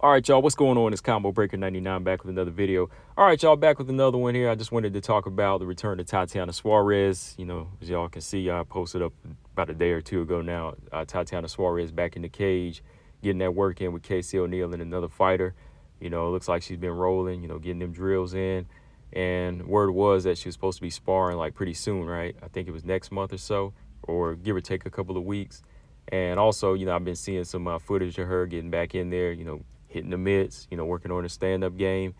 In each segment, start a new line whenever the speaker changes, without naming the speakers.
All right, y'all, what's going on? It's Combo Breaker 99 back with another video. All right, y'all, back with another one here. I just wanted to talk about the return of Tatiana Suarez. As y'all can see, I posted up about a day or two ago now. Tatiana Suarez back in the cage, getting that work in with Casey O'Neill and another fighter. It looks like she's been rolling, getting them drills in. And word was that she was supposed to be sparring like pretty soon, right? I think it was next month or so, or give or take a couple of weeks. And also, I've been seeing some footage of her getting back in there, hitting the mitts, working on her stand-up game.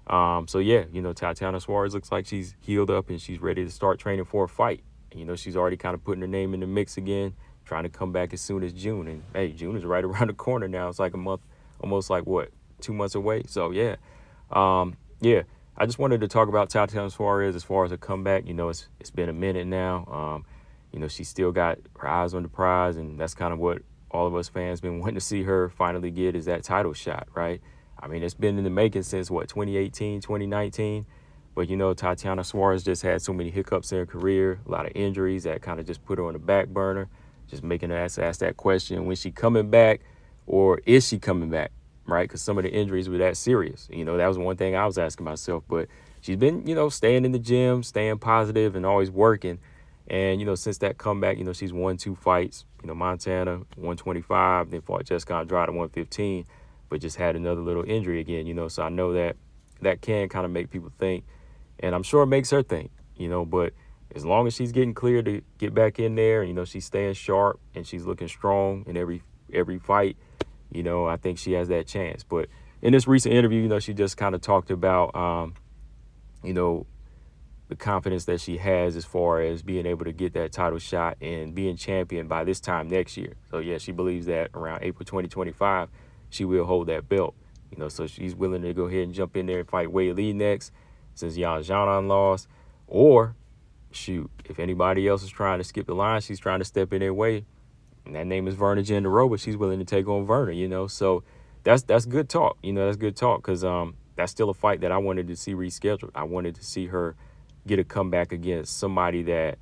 So yeah, Tatiana Suarez looks like she's healed up and she's ready to start training for a fight. She's already kind of putting her name in the mix again, trying to come back as soon as June. And hey, June is right around the corner now. It's like a month, almost like what, 2 months away. So yeah, yeah. I just wanted to talk about Tatiana Suarez as far as a comeback. It's been a minute now. She's still got her eyes on the prize, and that's kind of what all of us fans been wanting to see her finally get, is that title shot, right? I mean, it's been in the making since, what, 2018, 2019? But, Tatiana Suarez just had so many hiccups in her career, a lot of injuries that kind of just put her on the back burner, just making her ask that question, when she coming back, or is she coming back, right? Because some of the injuries were that serious. That was one thing I was asking myself. But she's been, staying in the gym, staying positive, and always working. And, since that comeback, she's won 2 fights, Montana, 125, then fought Jessica Andrade at 115, but just had another little injury again, so I know that can kind of make people think, and I'm sure it makes her think, but as long as she's getting clear to get back in there, she's staying sharp and she's looking strong in every fight, I think she has that chance. But in this recent interview, she just kind of talked about, the confidence that she has as far as being able to get that title shot and being champion by this time next year. So yeah, she believes that around April 2025, she will hold that belt. So she's willing to go ahead and jump in there and fight Weili next, since Yan Xiaonan lost. Or shoot, if anybody else is trying to skip the line, she's trying to step in their way, and that name is Verna Jandiroba. She's willing to take on Verna. So that's good talk. That's good talk, because that's still a fight that I wanted to see rescheduled. I wanted to see her get a comeback against somebody that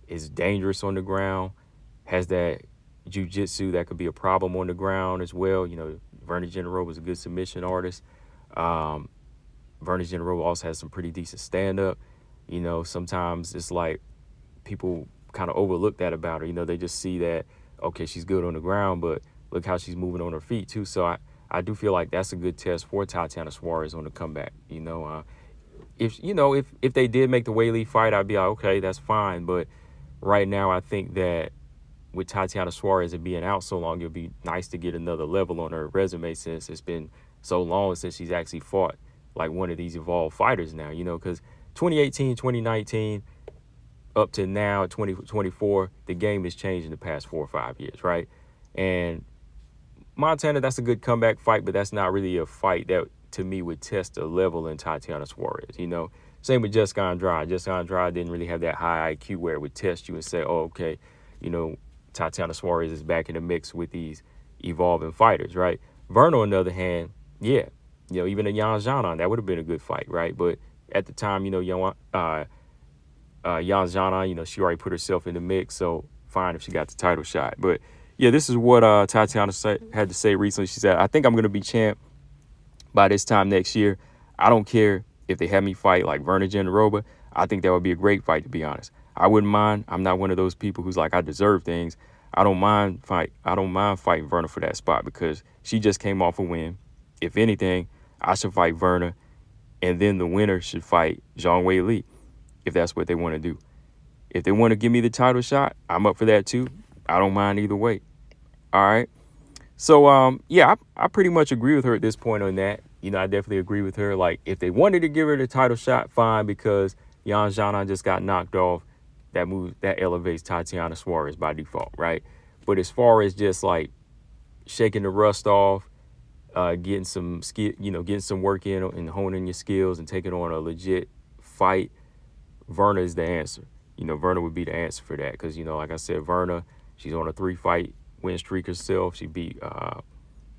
is dangerous on the ground, has that jiu-jitsu that could be a problem on the ground as well. Verna Jandiroba is a good submission artist. Verna Jandiroba also has some pretty decent stand-up. Sometimes it's like people kind of overlook that about her. They just see that, okay, she's good on the ground, but look how she's moving on her feet too. So I do feel like that's a good test for Tatiana Suarez on the comeback. If they did make the Weili fight, I'd be like, okay, that's fine. But right now, I think that with Tatiana Suarez and being out so long, it'd be nice to get another level on her resume, since it's been so long since she's actually fought like one of these evolved fighters now, because 2018, 2019, up to now, 2024, the game has changed in the past 4 or 5 years, right? And Montana, that's a good comeback fight, but that's not really a fight that, to me, would test a level in Tatiana Suarez. Same with Jessica Andrade. Jessica Andrade didn't really have that high IQ where it would test you and say, oh, okay, Tatiana Suarez is back in the mix with these evolving fighters, right? Verna, on the other hand, yeah, even a Yan Xiaonan, that would have been a good fight, right? But at the time, Yan Xiaonan, she already put herself in the mix, so fine if she got the title shot. But yeah, this is what Tatiana had to say recently. She said, I think I'm going to be champ by this time next year. I don't care if they have me fight like Verna Jandiroba. I think that would be a great fight, to be honest. I wouldn't mind. I'm not one of those people who's like, I deserve things. I don't mind fighting Verna for that spot, because she just came off a win. If anything, I should fight Verna, and then the winner should fight Zhang Weili, if that's what they want to do. If they want to give me the title shot, I'm up for that too. I don't mind either way. All right. So, yeah, I pretty much agree with her at this point on that. I definitely agree with her. Like, if they wanted to give her the title shot, fine, because Yan Xiaonan just got knocked off. That elevates Tatiana Suarez by default, right? But as far as just like shaking the rust off, getting some skill, getting some work in and honing your skills and taking on a legit fight, Verna is the answer. Verna would be the answer for that, because like I said, Verna, she's on a 3-fight win streak herself. She beat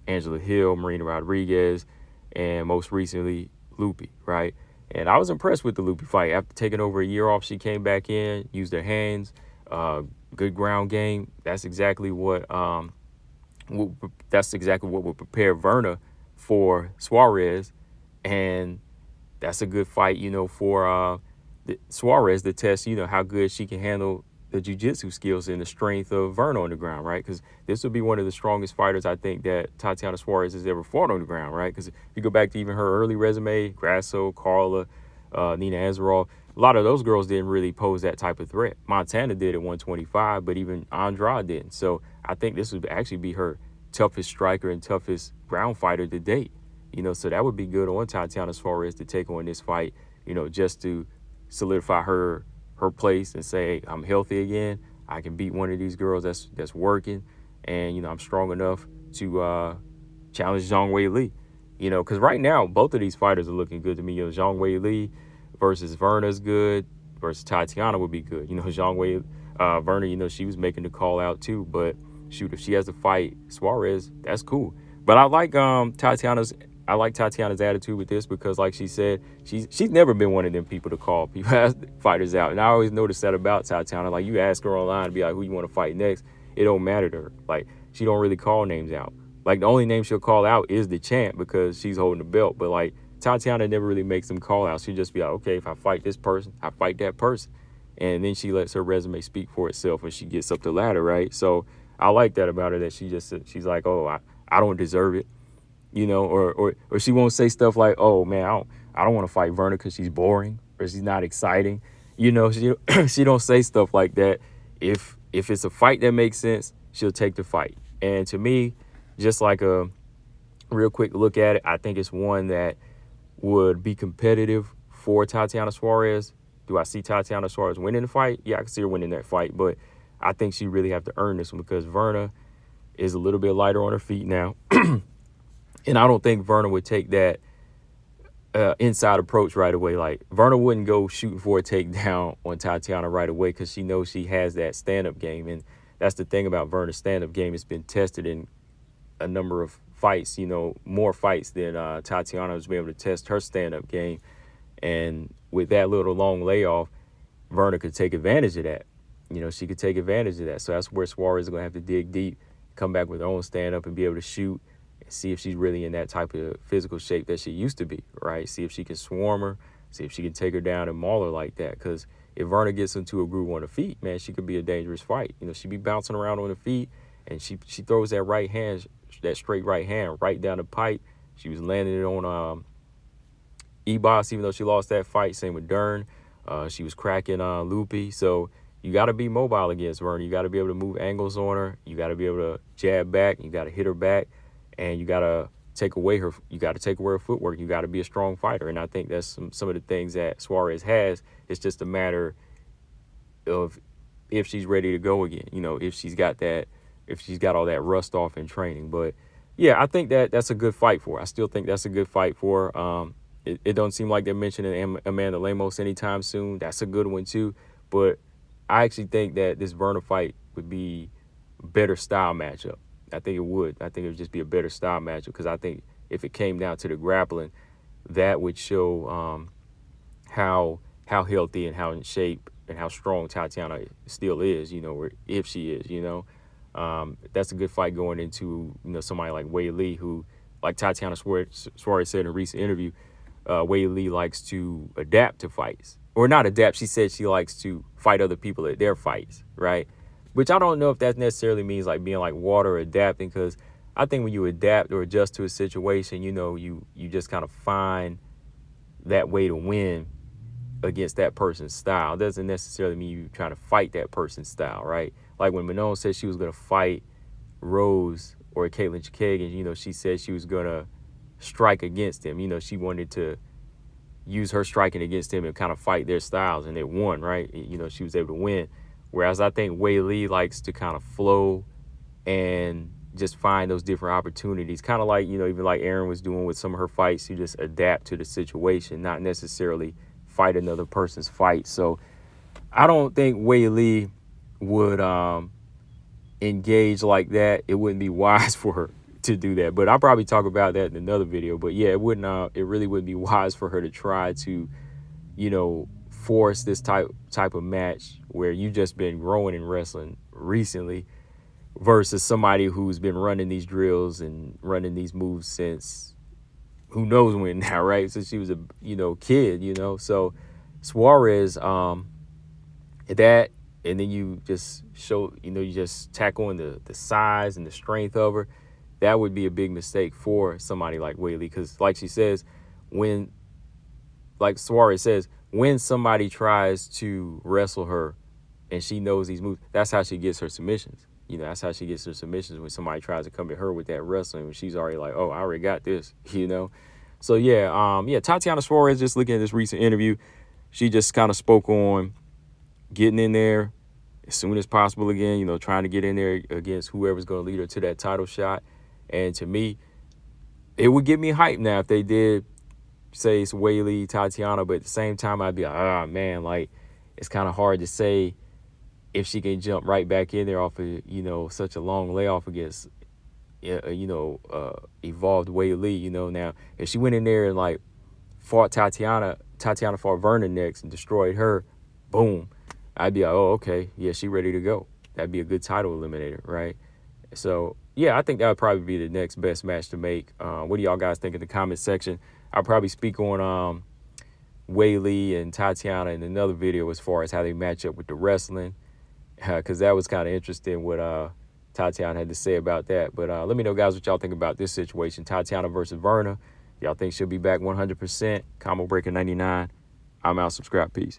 Angela Hill, Marina Rodriguez, and most recently Lupi, right? And I was impressed with the Lupi fight. After taking over a year off, she came back in, used her hands, good ground game. That's exactly what would prepare Verna for Suarez, and that's a good fight, for Suarez to test, how good she can handle the jiu-jitsu skills and the strength of Verna on the ground, right? Because this would be one of the strongest fighters I think that Tatiana Suarez has ever fought on the ground, right? Because if you go back to even her early resume, Grasso, Carla, Nina Ansaroff, a lot of those girls didn't really pose that type of threat. Montana did at 125, but even Andrade didn't. So I think this would actually be her toughest striker and toughest ground fighter to date. So that would be good on Tatiana Suarez to take on this fight, just to solidify her place and say, I'm healthy again. I can beat one of these girls that's working, and I'm strong enough to challenge Zhang Weili. Because right now both of these fighters are looking good to me. Zhang Weili versus Verna's good, versus Tatiana would be good. Zhang Weili, Verna, she was making the call out too. But shoot, if she has to fight Suarez, that's cool. But I like Tatiana's attitude with this because, like she said, she's never been one of them people to call people fighters out. And I always noticed that about Tatiana. Like, you ask her online and be like, who you want to fight next, it don't matter to her. Like, she don't really call names out. Like, the only name she'll call out is the champ because she's holding the belt. But like, Tatiana never really makes them call out. She just be like, okay, if I fight this person, I fight that person. And then she lets her resume speak for itself when she gets up the ladder, right? So I like that about her, that she's like, oh, I don't deserve it. Or she won't say stuff like, oh man, I don't want to fight Verna because she's boring or she's not exciting. She don't say stuff like that. If it's a fight that makes sense, she'll take the fight. And to me, just like a real quick look at it, I think it's one that would be competitive for Tatiana Suarez. Do I see Tatiana Suarez winning the fight? Yeah, I can see her winning that fight, but I think she really have to earn this one because Verna is a little bit lighter on her feet now. And I don't think Verna would take that inside approach right away. Like, Verna wouldn't go shooting for a takedown on Tatiana right away because she knows she has that stand-up game. And that's the thing about Verna's stand-up game. It's been tested in a number of fights, more fights than Tatiana has been able to test her stand-up game. And with that little long layoff, Verna could take advantage of that. She could take advantage of that. So that's where Suarez is going to have to dig deep, come back with her own stand-up and be able to shoot, see if she's really in that type of physical shape that she used to be, right? See if she can swarm her, see if she can take her down and maul her like that. Because if Verna gets into a groove on the feet, man, she could be a dangerous fight. She'd be bouncing around on the feet, and she throws that right hand, that straight right hand, right down the pipe. She was landing it on Ebos, even though she lost that fight. Same with Dern. She was cracking Lupi. So you got to be mobile against Verna. You got to be able to move angles on her. You got to be able to jab back. You got to hit her back. And you got to take away her footwork. You got to be a strong fighter. And I think that's some of the things that Suarez has. It's just a matter of if she's ready to go again, if she's got all that rust off in training. But yeah, I think that's a good fight for her. I still think that's a good fight for her. It don't seem like they're mentioning Amanda Lemos anytime soon. That's a good one too. But I actually think that this Verna fight would be a better style matchup. I think it would. I think it would just be a better style matchup because I think if it came down to the grappling, that would show how healthy and how in shape and how strong Tatiana still is, or if she is, That's a good fight going into, somebody like Weili, who, like Tatiana Suarez said in a recent interview, Weili likes to adapt to fights. Or not adapt, she said she likes to fight other people at their fights, right? Which I don't know if that necessarily means like being like water or adapting, because I think when you adapt or adjust to a situation, you just kind of find that way to win against that person's style. It doesn't necessarily mean you trying to fight that person's style, right? Like when Manon said she was going to fight Rose or Caitlin Chikagan, she said she was going to strike against him. She wanted to use her striking against him and kind of fight their styles, and it won, right? She was able to win. Whereas I think Weili likes to kind of flow and just find those different opportunities. Kind of like, even like Erin was doing with some of her fights, you just adapt to the situation, not necessarily fight another person's fight. So I don't think Weili would engage like that. It wouldn't be wise for her to do that. But I'll probably talk about that in another video. But yeah, it really wouldn't be wise for her to try to, force this type of match where you just been growing in wrestling recently versus somebody who's been running these drills and running these moves since who knows when now, right? Since she was a, kid, So Suarez, that, and then you just show, you just tack on the size and the strength of her. That would be a big mistake for somebody like Weili, because like she says, like Suarez says, when somebody tries to wrestle her and she knows these moves, that's how she gets her submissions. That's how she gets her submissions, when somebody tries to come at her with that wrestling, when she's already like, oh, I already got this, So Tatiana Suarez, just looking at this recent interview, she just kind of spoke on getting in there as soon as possible again, trying to get in there against whoever's going to lead her to that title shot. And to me, it would get me hyped now if they did say it's Weili, Tatiana, but at the same time, I'd be like, oh, man, like, it's kind of hard to say if she can jump right back in there off of, such a long layoff against, evolved Weili, Now, if she went in there and, like, fought Tatiana fought Verna next and destroyed her, boom, I'd be like, oh, okay, yeah, she ready to go. That'd be a good title eliminator, right? So, yeah, I think that would probably be the next best match to make. What do y'all guys think in the comment section? I'll probably speak on Weili and Tatiana in another video as far as how they match up with the wrestling, because that was kind of interesting what Tatiana had to say about that. But let me know, guys, what y'all think about this situation, Tatiana versus Verna. Y'all think she'll be back 100%? Combo Breaker 99. I'm out. Subscribe. Peace.